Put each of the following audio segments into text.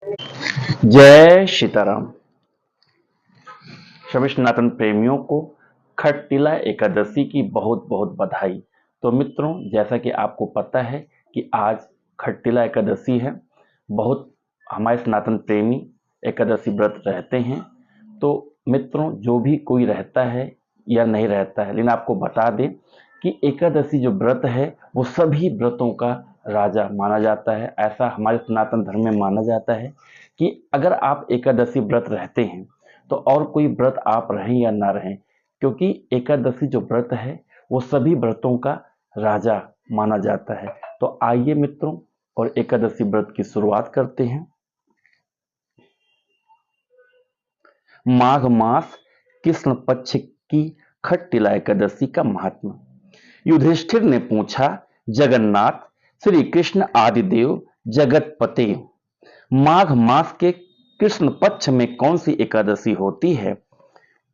जय सीताराम। सभी सनातन प्रेमियों को खट्टिला एकादशी की बहुत बहुत बधाई। तो मित्रों, जैसा कि आपको पता है कि आज खट्टिला एकादशी है। बहुत हमारे सनातन प्रेमी एकादशी व्रत रहते हैं। तो मित्रों, जो भी कोई रहता है या नहीं रहता है, लेकिन आपको बता दें कि एकादशी जो व्रत है वो सभी व्रतों का राजा माना जाता है। ऐसा हमारे सनातन धर्म में माना जाता है कि अगर आप एकादशी व्रत रहते हैं तो और कोई व्रत आप रहें या ना रहें, क्योंकि एकादशी जो व्रत है वो सभी व्रतों का राजा माना जाता है। तो आइए मित्रों, और एकादशी व्रत की शुरुआत करते हैं। माघ मास कृष्ण पक्ष की खट्टिला एकादशी का महात्मा। युधिष्ठिर ने पूछा, जगन्नाथ, श्री कृष्ण आदिदेव जगतपते, माघ मास के कृष्ण पक्ष में कौन सी एकादशी होती है,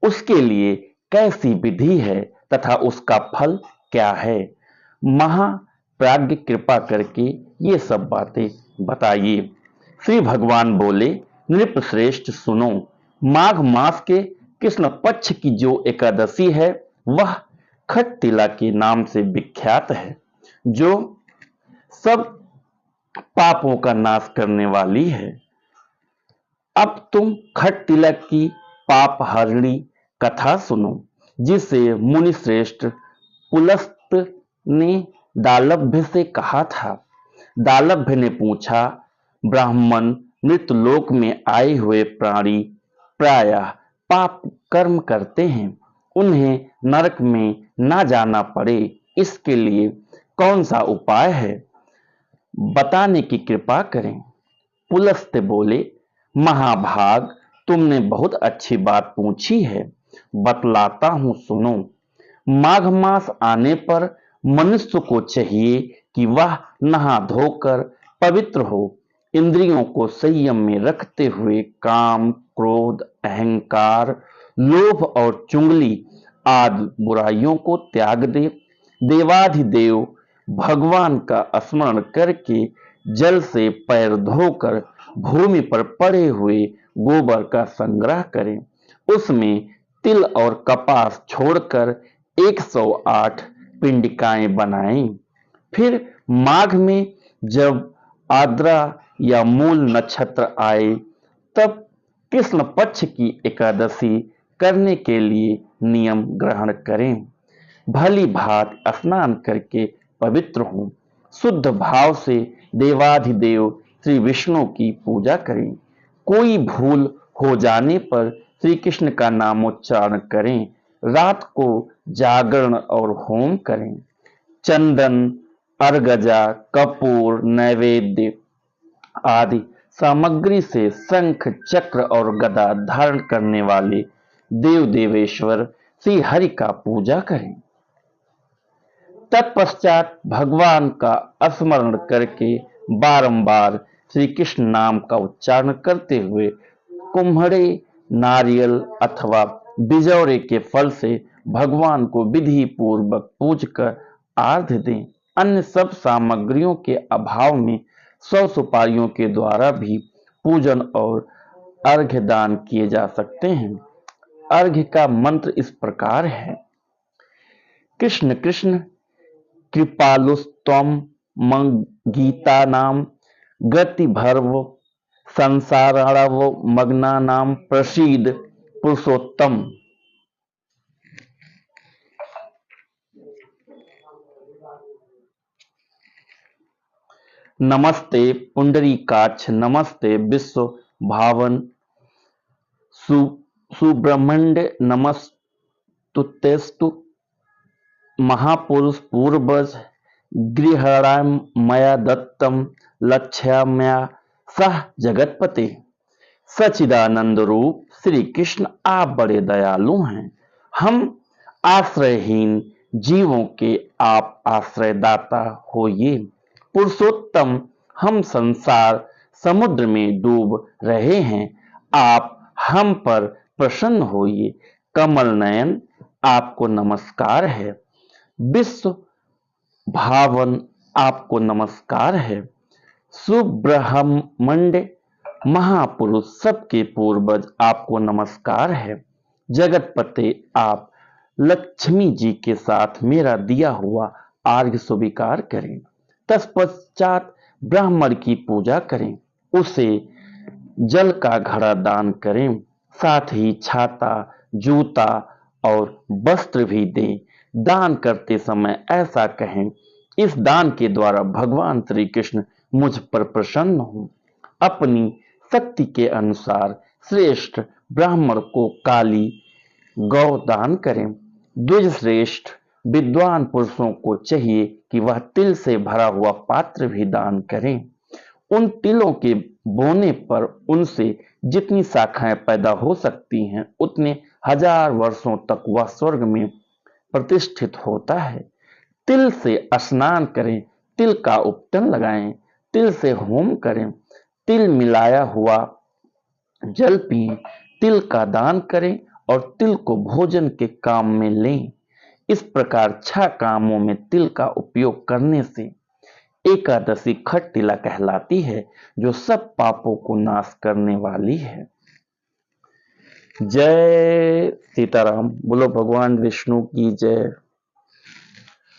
उसके लिए कैसी विधि है तथा उसका फल क्या है? महाप्राज्ञ कृपा करके ये सब बातें बताइए। श्री भगवान बोले, नृप श्रेष्ठ सुनो। माघ मास के कृष्ण पक्ष की जो एकादशी है वह खट्टिला के नाम से विख्यात है, जो सब पापों का नाश करने वाली है। अब तुम खट्टिला की पाप हरणी कथा सुनो, जिसे मुनि श्रेष्ठ पुलस्त ने दालभ्य से कहा था। दालभ्य ने पूछा, ब्राह्मण मृतलोक में आए हुए प्राणी प्रायः पाप कर्म करते हैं, उन्हें नरक में ना जाना पड़े, इसके लिए कौन सा उपाय है, बताने की कृपा करें। पुलस्त बोले, महाभाग, तुमने बहुत अच्छी बात पूछी है, बतलाता हूं सुनो। माघ मास आने पर मनुष्य को चाहिए कि वह नहा धोकर पवित्र हो, इंद्रियों को संयम में रखते हुए काम, क्रोध, अहंकार, लोभ और चुगली आदि बुराइयों को त्याग दे। देवाधिदेव भगवान का स्मरण करके जल से पैर धोकर भूमि पर पड़े हुए गोबर का संग्रह करें, उसमें तिल और कपास छोड़कर 108 पिंडिकाएं बनाएं। फिर माघ में जब आद्रा या मूल नक्षत्र आए तब कृष्ण पक्ष की एकादशी करने के लिए नियम ग्रहण करें। भली भांति स्नान करके पवित्र हों, शुद्ध भाव से देवाधिदेव श्री विष्णु की पूजा करें। कोई भूल हो जाने पर श्री कृष्ण का नामोच्चारण करें। रात को जागरण और होम करें। चंदन, अर्गजा, कपूर, नैवेद्य आदि सामग्री से शंख, चक्र और गदा धारण करने वाले देव देवेश्वर श्री हरि का पूजा करें। तत्पश्चात भगवान का स्मरण करके बारंबार श्री कृष्ण नाम का उच्चारण करते हुए कुम्हड़े, नारियल अथवा बिजौरे के फल से भगवान को विधि पूर्वक पूजकर आर्घ्य दें। अन्य सब सामग्रियों के अभाव में 100 सुपारियों के द्वारा भी पूजन और अर्घ्य दान किए जा सकते हैं। अर्घ्य का मंत्र इस प्रकार है, कृष्ण कृष्ण कृपालुस्त्वं गीतानां गतिभर्व संसाराव मग्नानां प्रसीद पुरुषोत्तम। नमस्ते पुंडरीकाक्ष, नमस्ते विश्व भावन सुब्रह्मण्य, नमस्तुतेस्तु महापुरुष पूर्वज गृहणाय मया दत्तम लक्ष्याम्या सह जगतपते। सच्चिदानंद रूप श्री कृष्ण, आप बड़े दयालु हैं। हम आश्रयहीन जीवों के आप आश्रयदाता होइए। पुरुषोत्तम, हम संसार समुद्र में डूब रहे हैं, आप हम पर प्रसन्न होइए। कमल नयन, आपको नमस्कार है। विश्व भावन, आपको नमस्कार है। सुब्रह्मण्य, महापुरुष सबके पूर्वज आपको नमस्कार है। जगतपते आप लक्ष्मी जी के साथ मेरा दिया हुआ अर्घ्य स्वीकार करें। तत्पश्चात ब्राह्मण की पूजा करें, उसे जल का घड़ा दान करें, साथ ही छाता, जूता और वस्त्र भी दें। दान करते समय ऐसा कहें, इस दान के द्वारा भगवान श्री कृष्ण मुझ पर प्रसन्न हों। अपनी शक्ति के अनुसार श्रेष्ठ ब्राह्मण को काली गौ दान करें। द्विजश्रेष्ठ विद्वान पुरुषों को चाहिए कि वह तिल से भरा हुआ पात्र भी दान करें। उन तिलों के बोने पर उनसे जितनी शाखाएं पैदा हो सकती हैं, उतने हजार वर्षों तक वह स्वर्ग में प्रतिष्ठित होता है। तिल से स्नान करें, तिल का उपटन लगाएं, तिल से होम करें, तिल मिलाया हुआ जल पिएं, तिल का दान करें और तिल को भोजन के काम में लें। इस प्रकार 6 कामों में तिल का उपयोग करने से एकादशी खट्टिला कहलाती है, जो सब पापों को नाश करने वाली है। जय सीताराम। बोलो भगवान विष्णु की जय।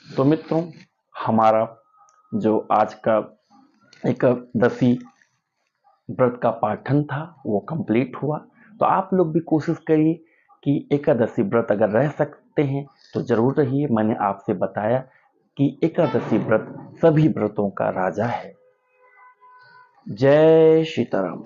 तो मित्रों, हमारा जो आज का एकादशी व्रत का पाठन था वो कंप्लीट हुआ। तो आप लोग भी कोशिश करिए कि एकादशी व्रत अगर रह सकते हैं तो जरूर रहिए। मैंने आपसे बताया कि एकादशी व्रत सभी व्रतों का राजा है। जय सीताराम।